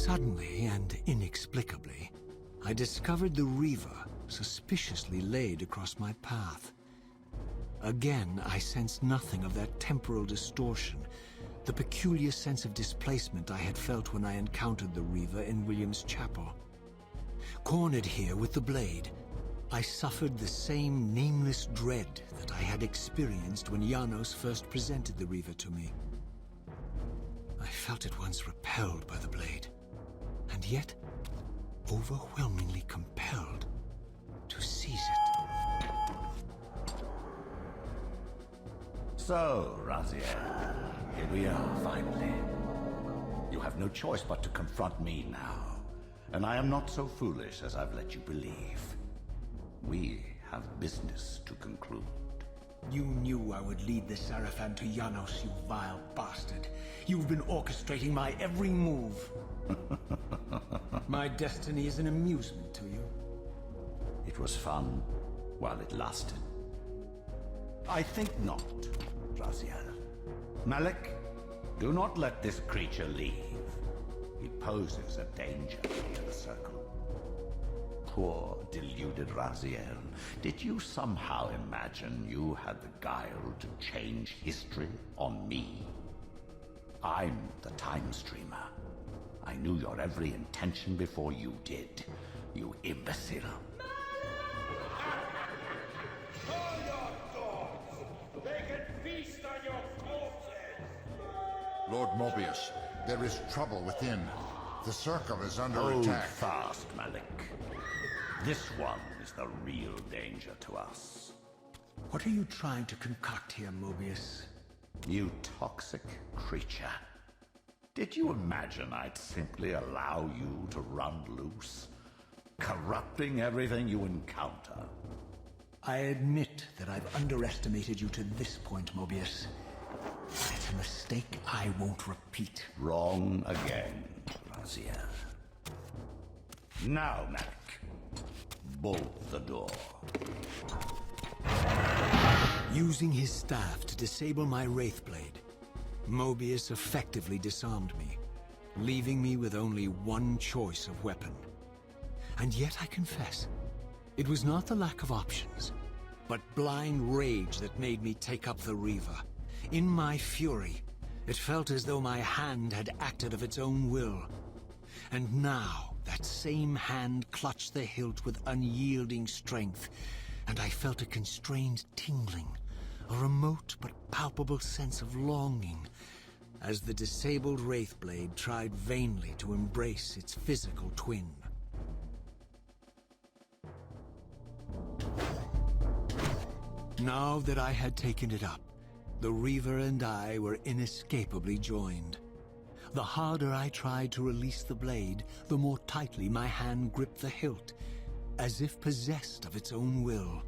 Suddenly and inexplicably, I discovered the Reaver suspiciously laid across my path. Again, I sensed nothing of that temporal distortion, the peculiar sense of displacement I had felt when I encountered the Reaver in William's chapel. Cornered here with the blade, I suffered the same nameless dread that I had experienced when Janos first presented the Reaver to me. I felt at once repelled by the blade, and yet overwhelmingly compelled to seize it. So, Raziel, here we are, finally. You have no choice but to confront me now, and I am not so foolish as I've let you believe. We have business to conclude. You knew I would lead the Sarafan to Janos, you vile bastard. You've been orchestrating my every move. My destiny is an amusement to you. It was fun while it lasted. I think not, Raziel. Malik, do not let this creature leave. He poses a danger to the Circle. Poor, deluded Raziel. Did you somehow imagine you had the guile to change history on me? I'm the time streamer. I knew your every intention before you did, you imbecile. Call your dogs! They can feast on your corpses! Lord Mobius, there is trouble within. The Circle is under Hold attack. fast, Malik. This one is the real danger to us. What are you trying to concoct here, Mobius? You toxic creature. Did you imagine I'd simply allow you to run loose? Corrupting everything you encounter. I admit that I've underestimated you to this point, Mobius. It's a mistake I won't repeat. Wrong again, Raziel. Now, Malik. Bolt the door. Using his staff to disable my Wraithblade, Mobius effectively disarmed me, leaving me with only one choice of weapon. And yet I confess, it was not the lack of options, but blind rage that made me take up the Reaver. In my fury, it felt as though my hand had acted of its own will. And now, that same hand clutched the hilt with unyielding strength, and I felt a constrained tingling, a remote but palpable sense of longing, as the disabled Wraithblade tried vainly to embrace its physical twin. Now that I had taken it up, the Reaver and I were inescapably joined. The harder I tried to release the blade, the more tightly my hand gripped the hilt, as if possessed of its own will.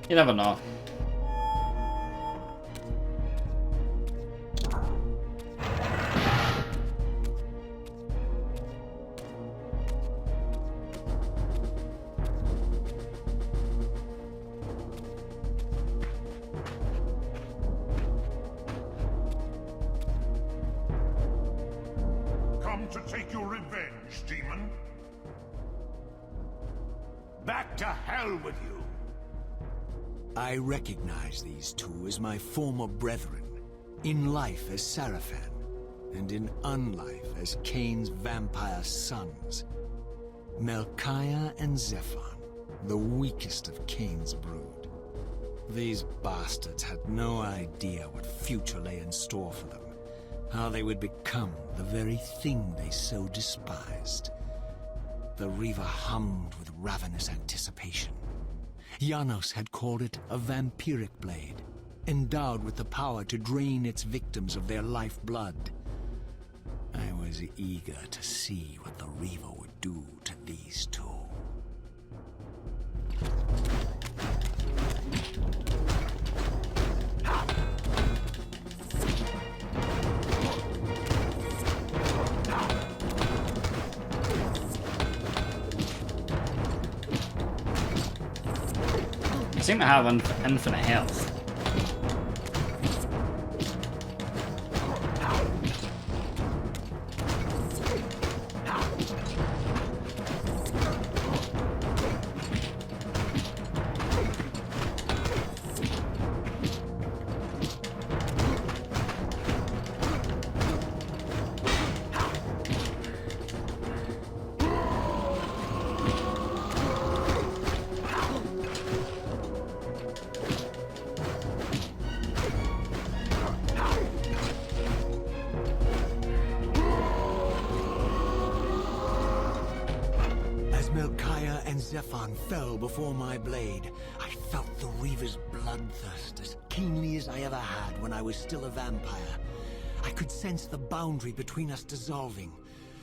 You never know. To take your revenge, demon? Back to hell with you! I recognize these two as my former brethren, in life as Sarafan, and in unlife as Cain's vampire sons. Melchiah and Zephon, the weakest of Cain's brood. These bastards had no idea what future lay in store for them. How they would become the very thing they so despised. The Reaver hummed with ravenous anticipation. Janos had called it a vampiric blade, endowed with the power to drain its victims of their lifeblood. I was eager to see what the Reaver would do to these two. I seem to have infinite health. Zephan fell before my blade, I felt the Reaver's bloodthirst as keenly as I ever had when I was still a vampire. I could sense the boundary between us dissolving.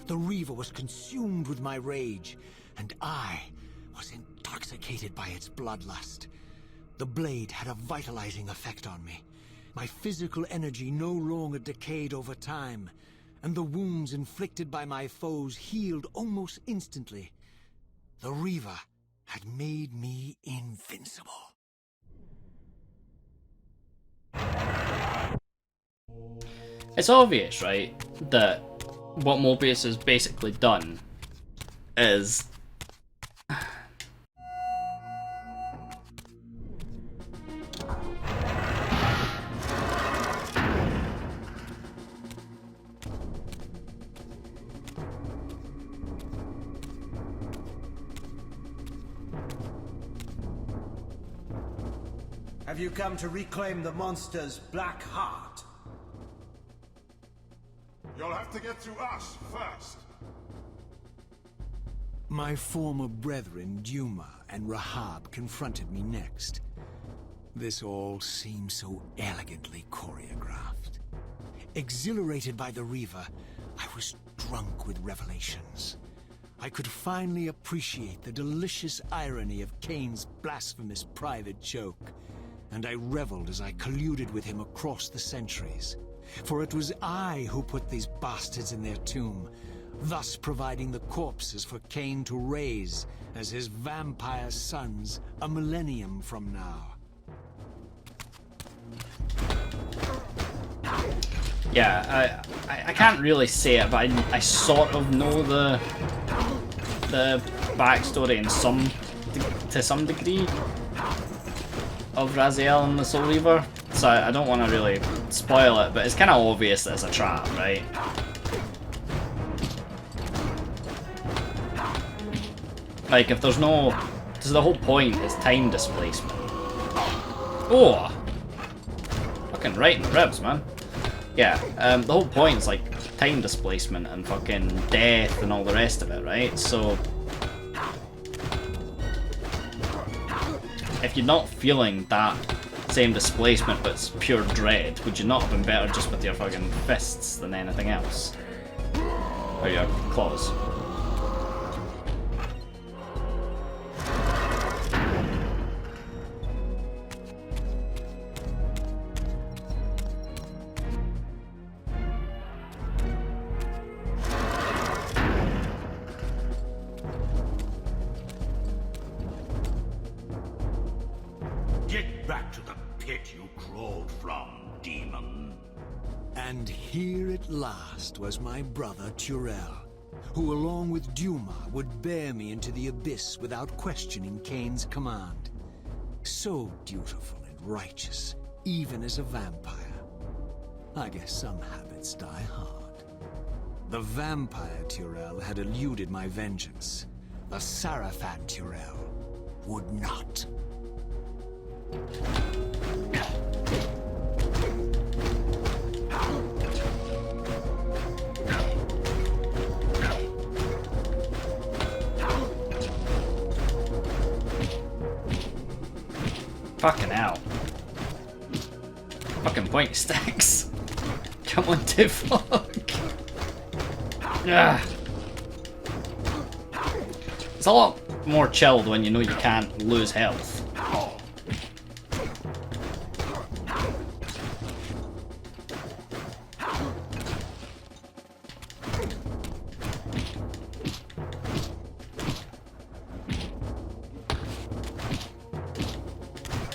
The Reaver was consumed with my rage, and I was intoxicated by its bloodlust. The blade had a vitalizing effect on me. My physical energy no longer decayed over time, and the wounds inflicted by my foes healed almost instantly. The Reaver had made me invincible. It's obvious, right, that what Mobius has basically done is Have you come to reclaim the monster's black heart? You'll have to get to us first. My former brethren, Duma and Rahab, confronted me next. This all seemed so elegantly choreographed. Exhilarated by the Reaver, I was drunk with revelations. I could finally appreciate the delicious irony of Cain's blasphemous private joke, and I reveled as I colluded with him across the centuries. For it was I who put these bastards in their tomb, thus providing the corpses for Cain to raise as his vampire sons a millennium from now. yeah, I can't really say it, but I sort of know the backstory to some degree of Raziel and the Soul Reaver, so I don't want to really spoil it, but it's kind of obvious that it's a trap, right? Like, if there's no... Because the whole point is time displacement. Oh! Fucking right in the ribs, man. Yeah, the whole point is, like, time displacement and fucking death and all the rest of it, right? So... if you're not feeling that same displacement but it's pure dread, would you not have been better just with your fucking fists than anything else? Or your claws? Get back to the pit you crawled from, demon. And here at last was my brother Turel, who along with Duma would bear me into the abyss without questioning Cain's command. So dutiful and righteous, even as a vampire. I guess some habits die hard. The vampire Turel had eluded my vengeance. The Sarafan Turel would not. Fucking hell. Fucking point sticks. Come on, to fuck. Yeah. It's a lot more chilled when you know you can't lose health.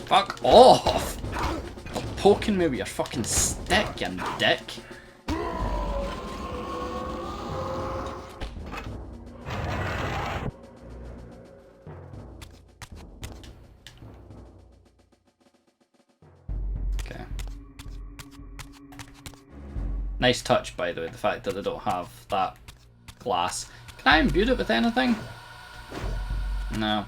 Fuck off! Stop poking me with your fucking stick, you dick. Okay. Nice touch, by the way, the fact that they don't have that glass. Can I imbue it with anything? No.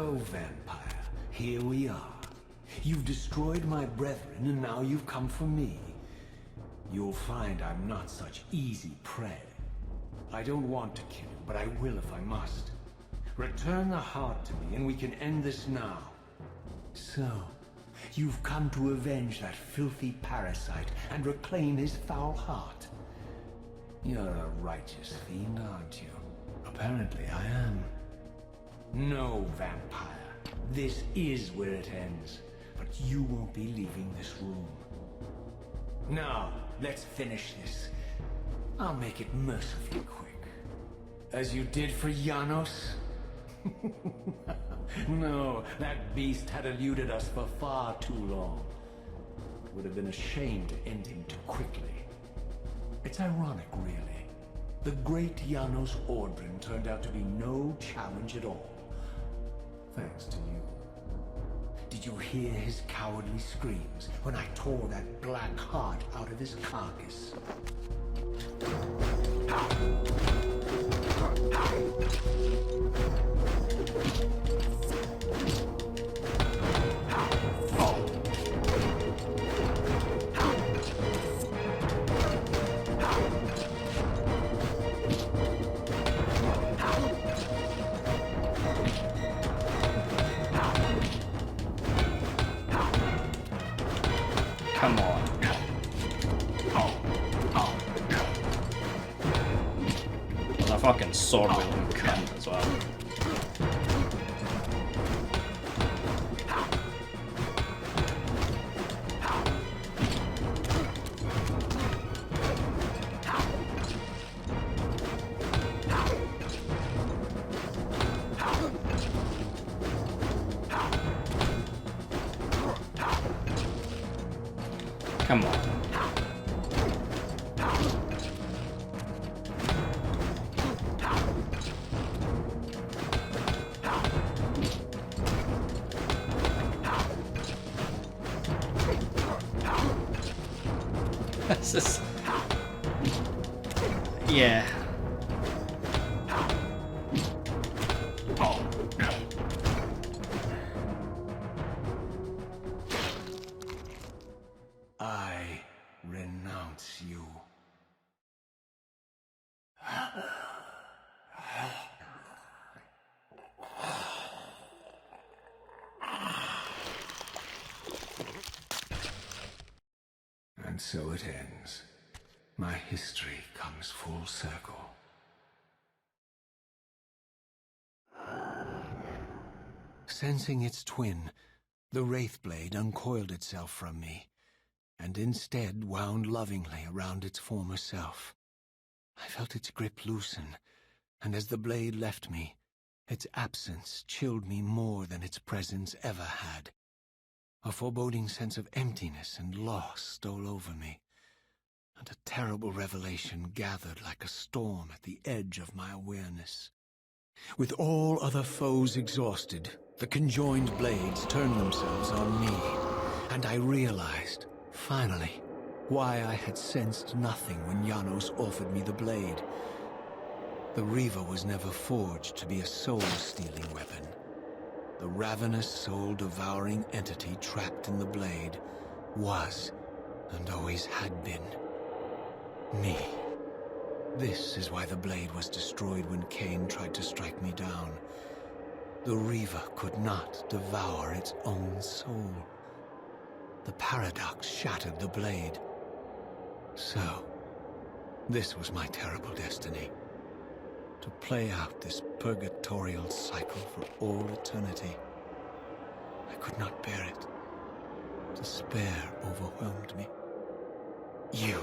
So, vampire, here we are. You've destroyed my brethren, and now you've come for me. You'll find I'm not such easy prey. I don't want to kill you, but I will if I must. Return the heart to me, and we can end this now. So, you've come to avenge that filthy parasite and reclaim his foul heart. You're a righteous fiend, aren't you? Apparently I am. No, vampire. This is where it ends. But you won't be leaving this room. Now, let's finish this. I'll make it mercifully quick. As you did for Janos? No, that beast had eluded us for far too long. It would have been a shame to end him too quickly. It's ironic, really. The great Janos Ordrin turned out to be no challenge at all. Thanks to you. Did you hear his cowardly screams when I tore that black heart out of his carcass? Come on. There's a fucking sword wielding cunt as well. Come on. This is... yeah. I renounce you. And so it ends. My history comes full circle. Sensing its twin, the Wraithblade uncoiled itself from me, and instead wound lovingly around its former self. I felt its grip loosen, and as the blade left me, its absence chilled me more than its presence ever had. A foreboding sense of emptiness and loss stole over me, and a terrible revelation gathered like a storm at the edge of my awareness. With all other foes exhausted, the conjoined blades turned themselves on me, and I realized, finally, why I had sensed nothing when Janos offered me the blade. The Reaver was never forged to be a soul-stealing weapon. The ravenous, soul-devouring entity trapped in the blade was, and always had been, me. This is why the blade was destroyed when Cain tried to strike me down. The Reaver could not devour its own soul. The paradox shattered the blade. So, this was my terrible destiny. To play out this purgatorial cycle for all eternity. I could not bear it. Despair overwhelmed me. You.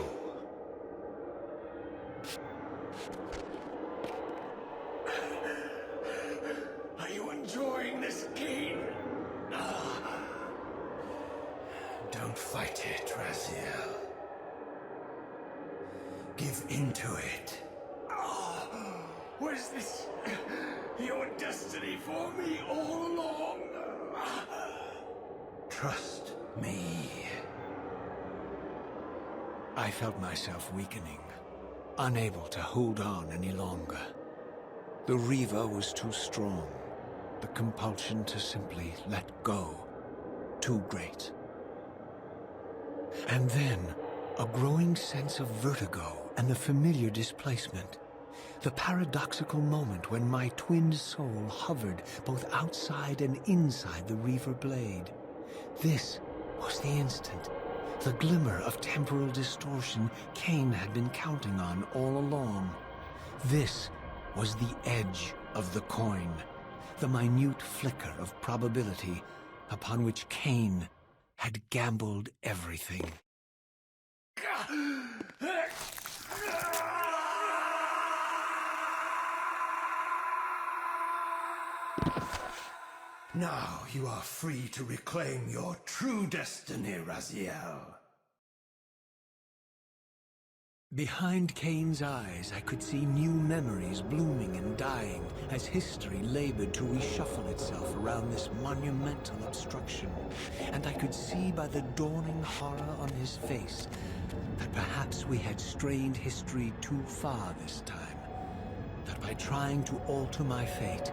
Are you enjoying this game? Don't fight it, Raziel. Give into it. Was this your destiny for me all along? Trust me. I felt myself weakening, unable to hold on any longer. The Reaver was too strong. the compulsion to simply let go too great. And then, a growing sense of vertigo and the familiar displacement. The paradoxical moment when my twinned soul hovered both outside and inside the Reaver blade. This was the instant, the glimmer of temporal distortion Cain had been counting on all along. This was the edge of the coin, the minute flicker of probability upon which Cain had gambled everything. Now you are free to reclaim your true destiny, Raziel. Behind Cain's eyes, I could see new memories blooming and dying as history labored to reshuffle itself around this monumental obstruction. And I could see by the dawning horror on his face that perhaps we had strained history too far this time. That by trying to alter my fate,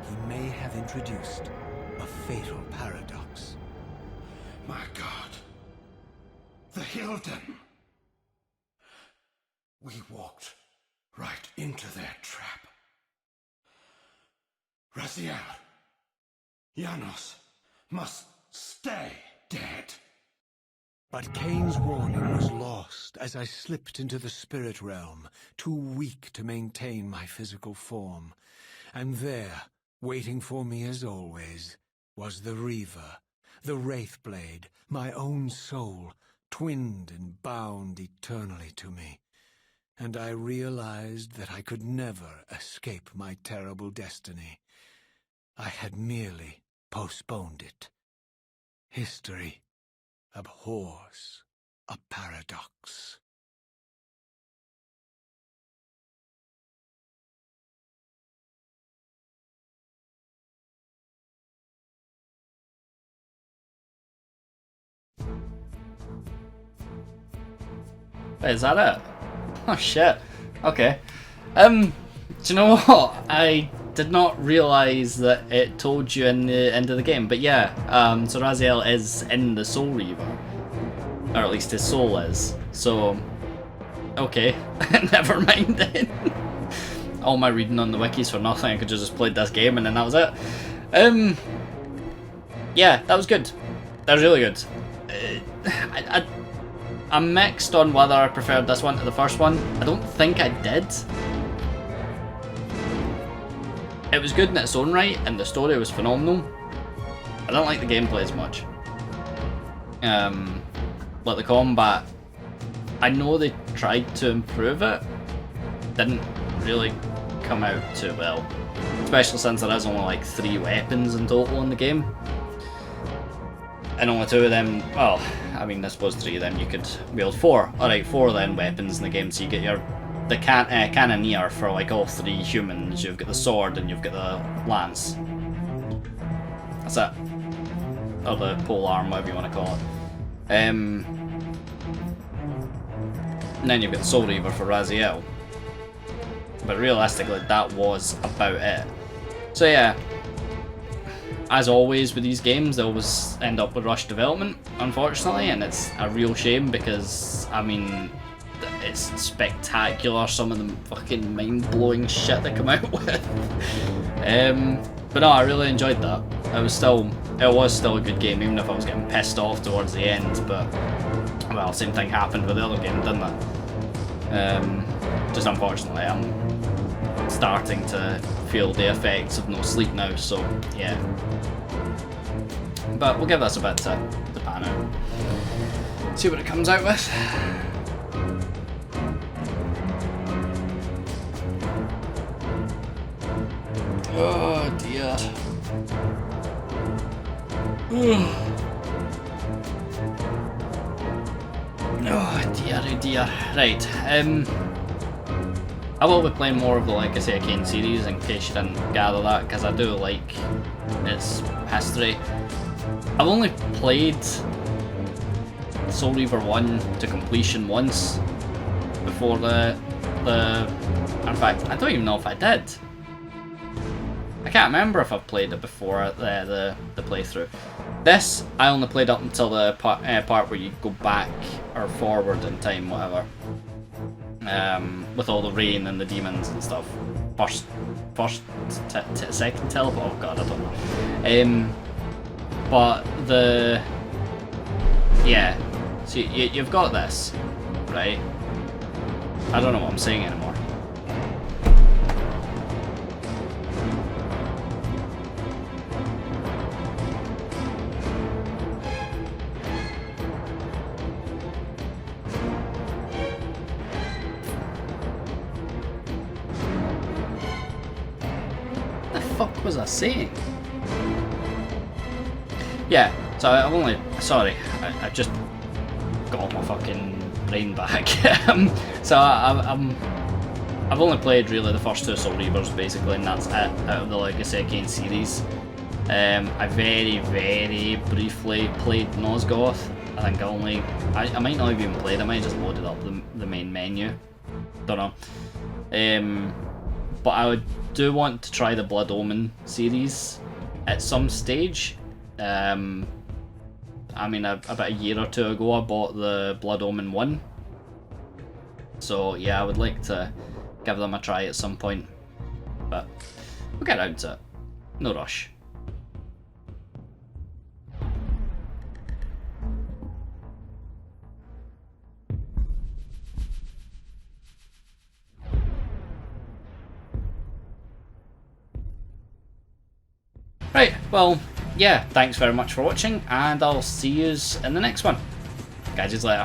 he may have introduced a fatal paradox. My God. The Hilden. We walked right into their trap. Raziel, Janos must stay dead. But Cain's warning was lost as I slipped into the spirit realm, too weak to maintain my physical form. And there, waiting for me as always, was the Reaver, the Wraithblade, my own soul, twinned and bound eternally to me. And I realized that I could never escape my terrible destiny. I had merely postponed it. History abhors a paradox. Wait, is that it? Oh shit. Okay. Do you know what? I did not realise that it told you in the end of the game, but yeah, so Raziel is in the Soul Reaver. Or at least his soul is. So, okay. Never mind then. All my reading on the wikis for nothing, I could just played this game and then that was it. Yeah, that was good. That was really good. I'm mixed on whether I preferred this one to the first one. I don't think I did. It was good in its own right, and the story was phenomenal. I don't like the gameplay as much. Like the combat, I know they tried to improve it. Didn't really come out too well. Especially since there is only like 3 weapons in total in the game. And only 2 of them, well, I mean, I suppose 3 of them you could wield 4. Alright, 4 then weapons in the game, so you get the cannoneer for like all 3 humans. You've got the sword and you've got the lance. That's it. Or the pole arm, whatever you want to call it. And then you've got the Soul Reaver for Raziel. But realistically, that was about it. So yeah. As always with these games, they always end up with rushed development, unfortunately, and it's a real shame because, I mean, it's spectacular, some of the fucking mind-blowing shit they come out with. But no, I really enjoyed that. It was still a good game, even if I was getting pissed off towards the end, but, well, same thing happened with the other game, didn't it? Just unfortunately, I'm starting to feel the effects of no sleep now, so yeah. But we'll give this a bit to pan out. See what it comes out with. Oh dear. Oh dear. Right, I will be playing more of the Legacy of Kain series, in case you didn't gather that, because I do like its history. I've only played Soul Reaver 1 to completion once before the in fact, I don't even know if I did. I can't remember if I've played it before, the playthrough. This, I only played up until the part where you go back or forward in time, whatever. With all the rain and the demons and stuff. Second teleport? Oh god, I don't know. But the... Yeah. So you've got this, right? I don't know what I'm saying anymore. What the fuck was I saying? Yeah, so I've only... Sorry, I just got my fucking brain back. So I've only played really the first two Soul Reavers basically, and that's it out of the Legacy of Kain series. I very, very briefly played Nosgoth. I think I might not have even played it, I might have just loaded up the main menu. Don't know. But I do want to try the Blood Omen series at some stage. I mean, about a year or two ago I bought the Blood Omen 1. So yeah, I would like to give them a try at some point. But we'll get around to it. No rush. Right, well, yeah, thanks very much for watching, and I'll see yous in the next one. Catch yous later.